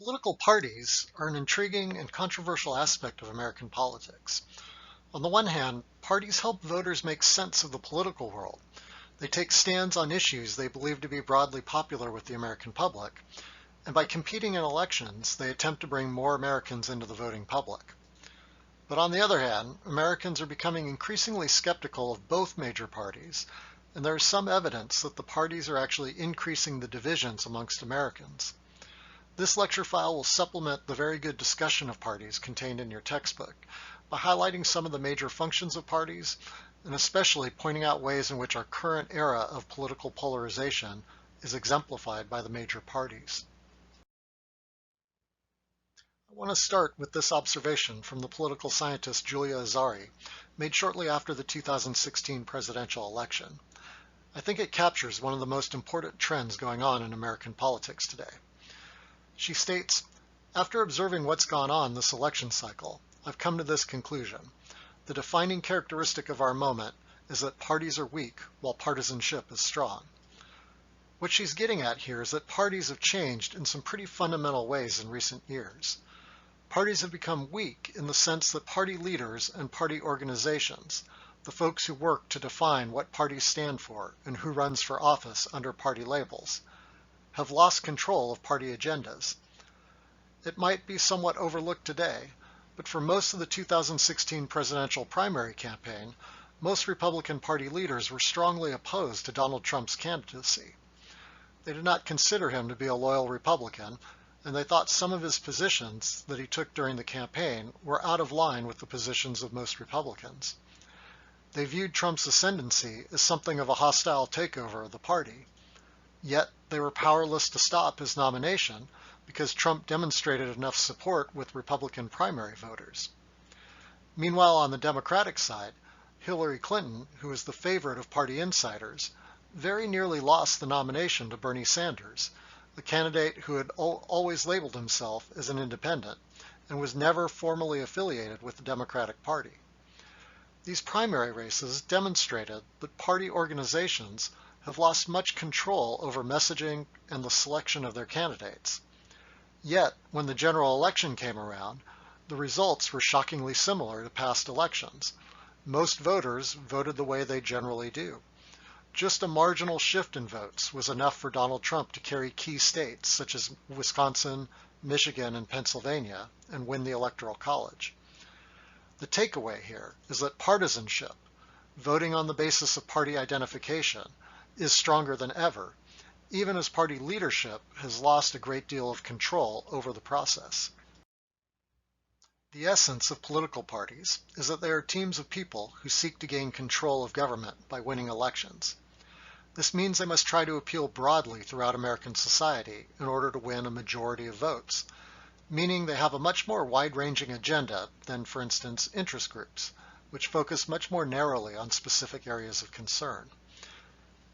Political parties are an intriguing and controversial aspect of American politics. On the one hand, parties help voters make sense of the political world. They take stands on issues they believe to be broadly popular with the American public, and by competing in elections, they attempt to bring more Americans into the voting public. But on the other hand, Americans are becoming increasingly skeptical of both major parties, and there is some evidence that the parties are actually increasing the divisions amongst Americans. This lecture file will supplement the very good discussion of parties contained in your textbook by highlighting some of the major functions of parties, and especially pointing out ways in which our current era of political polarization is exemplified by the major parties. I want to start with this observation from the political scientist Julia Azari, made shortly after the 2016 presidential election. I think it captures one of the most important trends going on in American politics today. She states, "After observing what's gone on this election cycle, I've come to this conclusion. The defining characteristic of our moment is that parties are weak while partisanship is strong." What she's getting at here is that parties have changed in some pretty fundamental ways in recent years. Parties have become weak in the sense that party leaders and party organizations, the folks who work to define what parties stand for and who runs for office under party labels, have lost control of party agendas. It might be somewhat overlooked today, but for most of the 2016 presidential primary campaign, most Republican Party leaders were strongly opposed to Donald Trump's candidacy. They did not consider him to be a loyal Republican, and they thought some of his positions that he took during the campaign were out of line with the positions of most Republicans. They viewed Trump's ascendancy as something of a hostile takeover of the party. Yet they were powerless to stop his nomination because Trump demonstrated enough support with Republican primary voters. Meanwhile, on the Democratic side, Hillary Clinton, who was the favorite of party insiders, very nearly lost the nomination to Bernie Sanders, a candidate who had always labeled himself as an independent and was never formally affiliated with the Democratic Party. These primary races demonstrated that party organizations have lost much control over messaging and the selection of their candidates. Yet, when the general election came around, the results were shockingly similar to past elections. Most voters voted the way they generally do. Just a marginal shift in votes was enough for Donald Trump to carry key states such as Wisconsin, Michigan, and Pennsylvania and win the Electoral College. The takeaway here is that partisanship, voting on the basis of party identification, is stronger than ever, even as party leadership has lost a great deal of control over the process. The essence of political parties is that they are teams of people who seek to gain control of government by winning elections. This means they must try to appeal broadly throughout American society in order to win a majority of votes, meaning they have a much more wide-ranging agenda than, for instance, interest groups, which focus much more narrowly on specific areas of concern.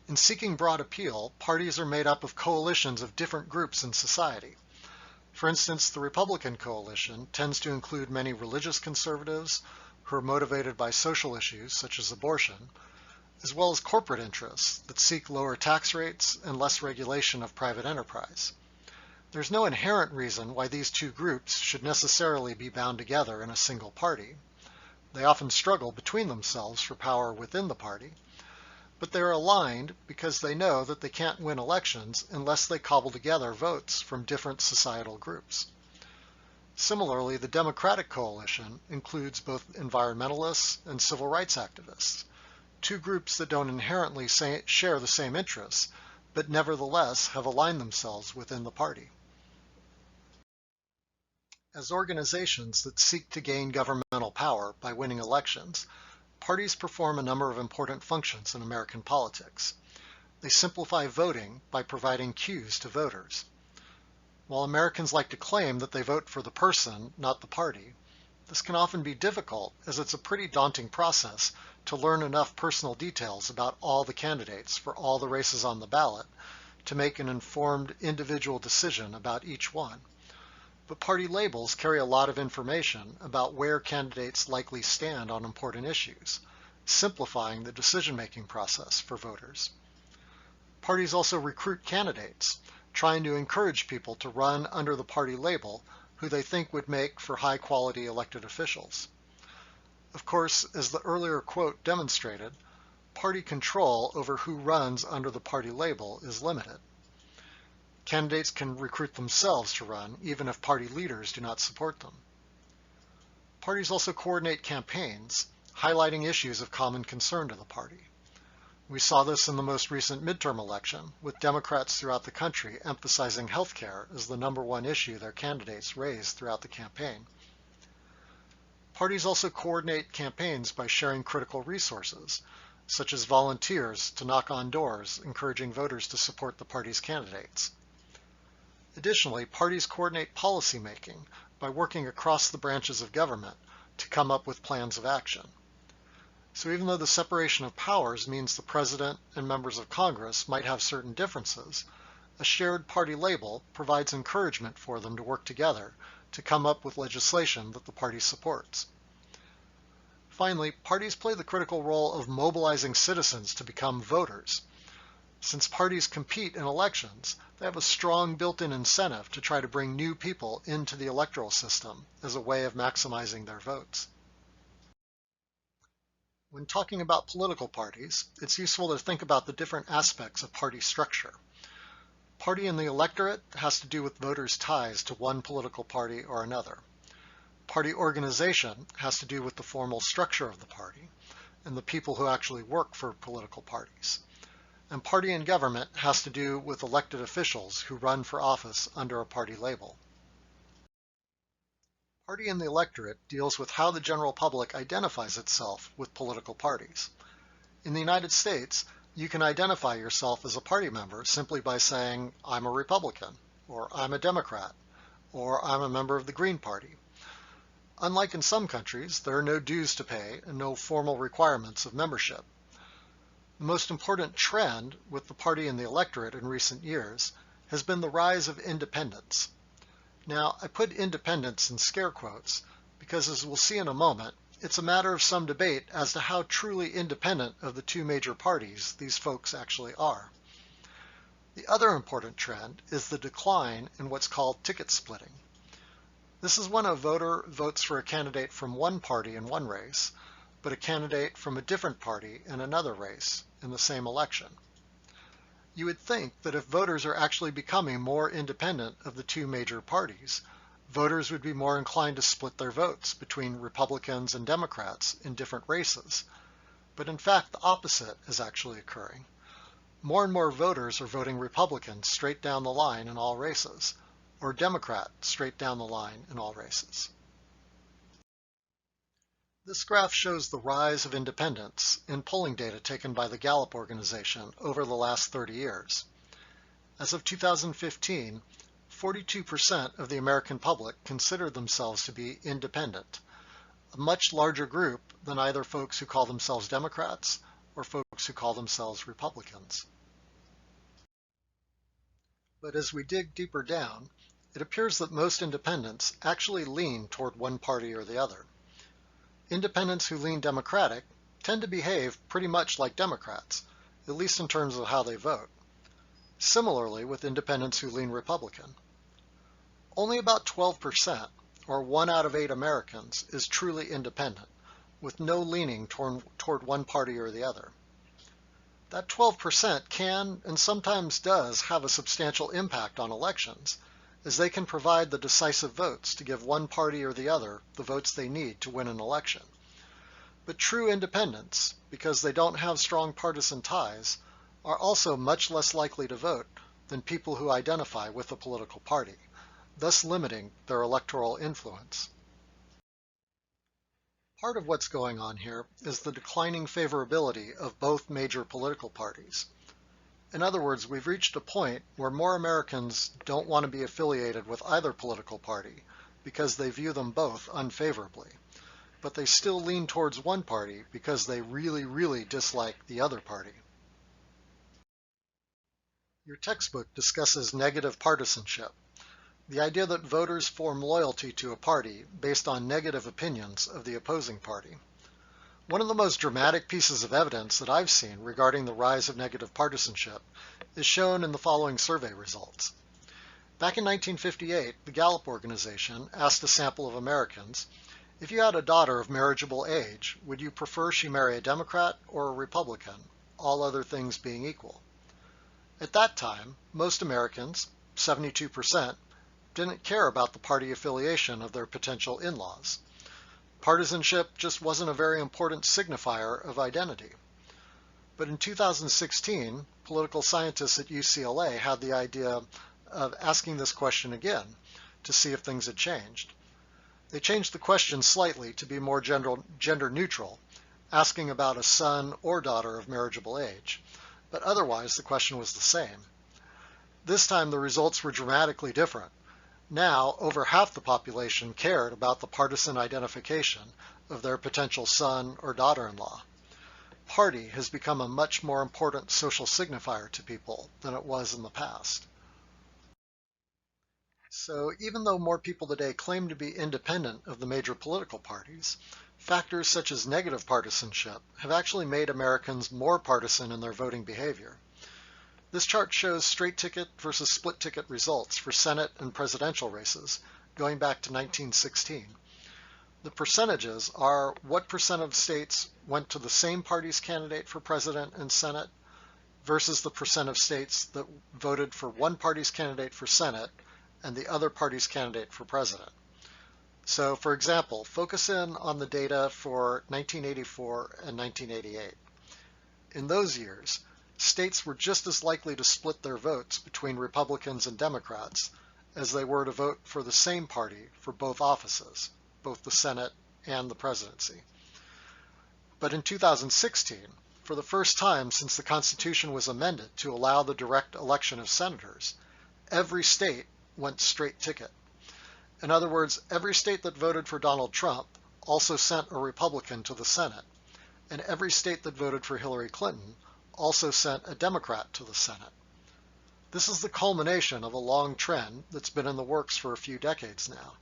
In seeking broad appeal, parties are made up of coalitions of different groups in society. For instance, the Republican coalition tends to include many religious conservatives who are motivated by social issues such as abortion, as well as corporate interests that seek lower tax rates and less regulation of private enterprise. There's no inherent reason why these two groups should necessarily be bound together in a single party. They often struggle between themselves for power within the party, but they're aligned because they know that they can't win elections unless they cobble together votes from different societal groups. Similarly, the Democratic coalition includes both environmentalists and civil rights activists, two groups that don't inherently share the same interests, but nevertheless have aligned themselves within the party. As organizations that seek to gain governmental power by winning elections, parties perform a number of important functions in American politics. They simplify voting by providing cues to voters. While Americans like to claim that they vote for the person, not the party, this can often be difficult as it's a pretty daunting process to learn enough personal details about all the candidates for all the races on the ballot to make an informed individual decision about each one. But party labels carry a lot of information about where candidates likely stand on important issues, simplifying the decision-making process for voters. Parties also recruit candidates, trying to encourage people to run under the party label who they think would make for high-quality elected officials. Of course, as the earlier quote demonstrated, party control over who runs under the party label is limited. Candidates can recruit themselves to run, even if party leaders do not support them. Parties also coordinate campaigns, highlighting issues of common concern to the party. We saw this in the most recent midterm election, with Democrats throughout the country emphasizing health care as the #1 issue their candidates raised throughout the campaign. Parties also coordinate campaigns by sharing critical resources, such as volunteers to knock on doors, encouraging voters to support the party's candidates. Additionally, parties coordinate policymaking by working across the branches of government to come up with plans of action. So even though the separation of powers means the president and members of Congress might have certain differences, a shared party label provides encouragement for them to work together to come up with legislation that the party supports. Finally, parties play the critical role of mobilizing citizens to become voters. Since parties compete in elections, they have a strong built-in incentive to try to bring new people into the electoral system as a way of maximizing their votes. When talking about political parties, it's useful to think about the different aspects of party structure. Party in the electorate has to do with voters' ties to one political party or another. Party organization has to do with the formal structure of the party and the people who actually work for political parties. And party in government has to do with elected officials who run for office under a party label. Party in the electorate deals with how the general public identifies itself with political parties. In the United States, you can identify yourself as a party member simply by saying, I'm a Republican, or I'm a Democrat, or I'm a member of the Green Party. Unlike in some countries, there are no dues to pay and no formal requirements of membership. The most important trend with the party in the electorate in recent years has been the rise of independents. Now, I put independents in scare quotes because, as we'll see in a moment, it's a matter of some debate as to how truly independent of the two major parties these folks actually are. The other important trend is the decline in what's called ticket splitting. This is when a voter votes for a candidate from one party in one race, but a candidate from a different party in another race in the same election. You would think that if voters are actually becoming more independent of the two major parties, voters would be more inclined to split their votes between Republicans and Democrats in different races. But in fact, the opposite is actually occurring. More and more voters are voting Republican straight down the line in all races, or Democrat straight down the line in all races. This graph shows the rise of independents in polling data taken by the Gallup organization over the last 30 years. As of 2015, 42% of the American public considered themselves to be independent, a much larger group than either folks who call themselves Democrats or folks who call themselves Republicans. But as we dig deeper down, it appears that most independents actually lean toward one party or the other. Independents who lean Democratic tend to behave pretty much like Democrats, at least in terms of how they vote. Similarly with independents who lean Republican. Only about 12%, or 1 out of 8 Americans, is truly independent, with no leaning toward one party or the other. That 12% can, and sometimes does, have a substantial impact on elections, as they can provide the decisive votes to give one party or the other the votes they need to win an election. But true independents, because they don't have strong partisan ties, are also much less likely to vote than people who identify with a political party, thus limiting their electoral influence. Part of what's going on here is the declining favorability of both major political parties. In other words, we've reached a point where more Americans don't want to be affiliated with either political party because they view them both unfavorably, but they still lean towards one party because they really, really dislike the other party. Your textbook discusses negative partisanship, the idea that voters form loyalty to a party based on negative opinions of the opposing party. One of the most dramatic pieces of evidence that I've seen regarding the rise of negative partisanship is shown in the following survey results. Back in 1958, the Gallup organization asked a sample of Americans, if you had a daughter of marriageable age, would you prefer she marry a Democrat or a Republican, all other things being equal? At that time, most Americans, 72%, didn't care about the party affiliation of their potential in-laws. Partisanship just wasn't a very important signifier of identity. But in 2016, political scientists at UCLA had the idea of asking this question again to see if things had changed. They changed the question slightly to be more gender neutral, asking about a son or daughter of marriageable age, but otherwise the question was the same. This time the results were dramatically different. Now, over half the population cared about the partisan identification of their potential son or daughter-in-law. Party has become a much more important social signifier to people than it was in the past. So even though more people today claim to be independent of the major political parties, factors such as negative partisanship have actually made Americans more partisan in their voting behavior. This chart shows straight ticket versus split ticket results for Senate and presidential races going back to 1916. The percentages are what percent of states went to the same party's candidate for president and Senate versus the percent of states that voted for one party's candidate for Senate and the other party's candidate for president. So, for example, focus in on the data for 1984 and 1988. In those years, states were just as likely to split their votes between Republicans and Democrats as they were to vote for the same party for both offices, both the Senate and the presidency. But in 2016, for the first time since the Constitution was amended to allow the direct election of senators, every state went straight ticket. In other words, every state that voted for Donald Trump also sent a Republican to the Senate, and every state that voted for Hillary Clinton also sent a Democrat to the Senate. This is the culmination of a long trend that's been in the works for a few decades now,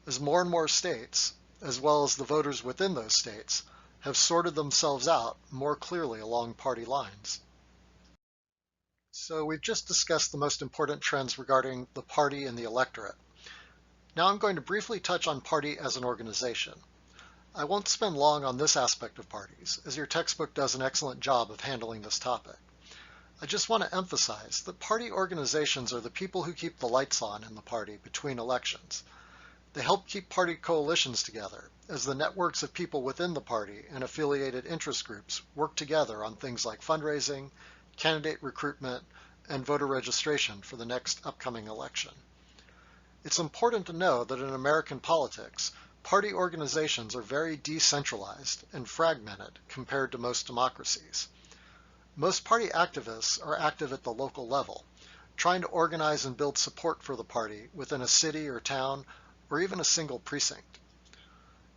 as more and more states, as well as the voters within those states, have sorted themselves out more clearly along party lines. So we've just discussed the most important trends regarding the party and the electorate. Now I'm going to briefly touch on party as an organization. I won't spend long on this aspect of parties, as your textbook does an excellent job of handling this topic. I just want to emphasize that party organizations are the people who keep the lights on in the party between elections. They help keep party coalitions together, as the networks of people within the party and affiliated interest groups work together on things like fundraising, candidate recruitment, and voter registration for the next upcoming election. It's important to know that in American politics, party organizations are very decentralized and fragmented compared to most democracies. Most party activists are active at the local level, trying to organize and build support for the party within a city or town or even a single precinct.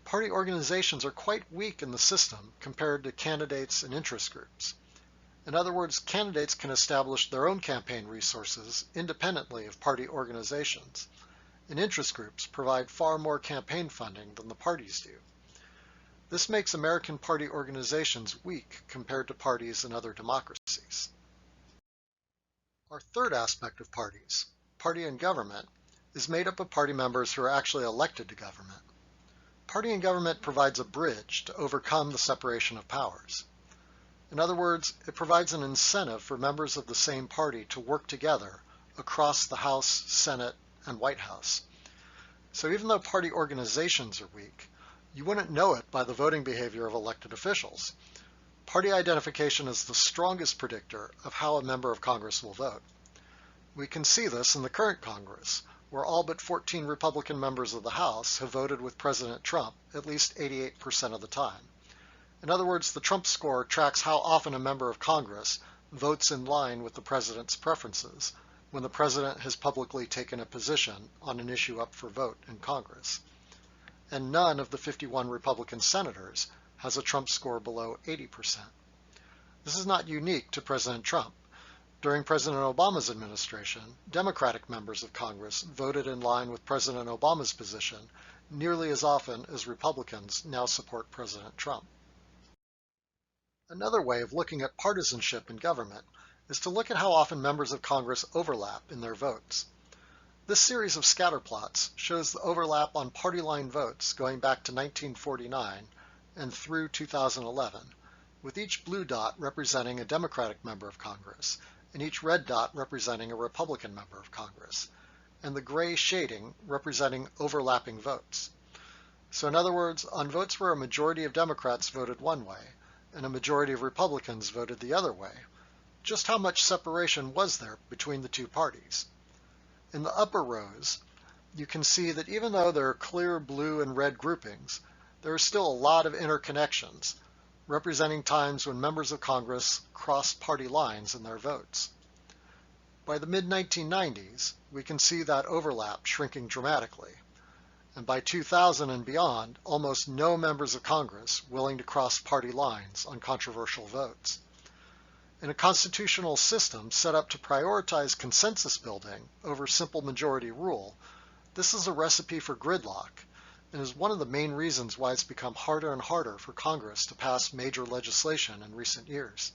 Party organizations are quite weak in the system compared to candidates and interest groups. In other words, candidates can establish their own campaign resources independently of party organizations, and interest groups provide far more campaign funding than the parties do. This makes American party organizations weak compared to parties in other democracies. Our third aspect of parties, party and government, is made up of party members who are actually elected to government. Party and government provides a bridge to overcome the separation of powers. In other words, it provides an incentive for members of the same party to work together across the House, Senate, and White House. So even though party organizations are weak, you wouldn't know it by the voting behavior of elected officials. Party identification is the strongest predictor of how a member of Congress will vote. We can see this in the current Congress, where all but 14 Republican members of the House have voted with President Trump at least 88% of the time. In other words, the Trump score tracks how often a member of Congress votes in line with the president's preferences when the president has publicly taken a position on an issue up for vote in Congress. And none of the 51 Republican senators has a Trump score below 80%. This is not unique to President Trump. During President Obama's administration, Democratic members of Congress voted in line with President Obama's position nearly as often as Republicans now support President Trump. Another way of looking at partisanship in government is to look at how often members of Congress overlap in their votes. This series of scatter plots shows the overlap on party line votes going back to 1949 and through 2011, with each blue dot representing a Democratic member of Congress and each red dot representing a Republican member of Congress, and the gray shading representing overlapping votes. So in other words, on votes where a majority of Democrats voted one way and a majority of Republicans voted the other way, just how much separation was there between the two parties? In the upper rows, you can see that even though there are clear blue and red groupings, there are still a lot of interconnections, representing times when members of Congress crossed party lines in their votes. By the mid-1990s, we can see that overlap shrinking dramatically, and by 2000 and beyond, almost no members of Congress willing to cross party lines on controversial votes. In a constitutional system set up to prioritize consensus building over simple majority rule, this is a recipe for gridlock and is one of the main reasons why it's become harder and harder for Congress to pass major legislation in recent years.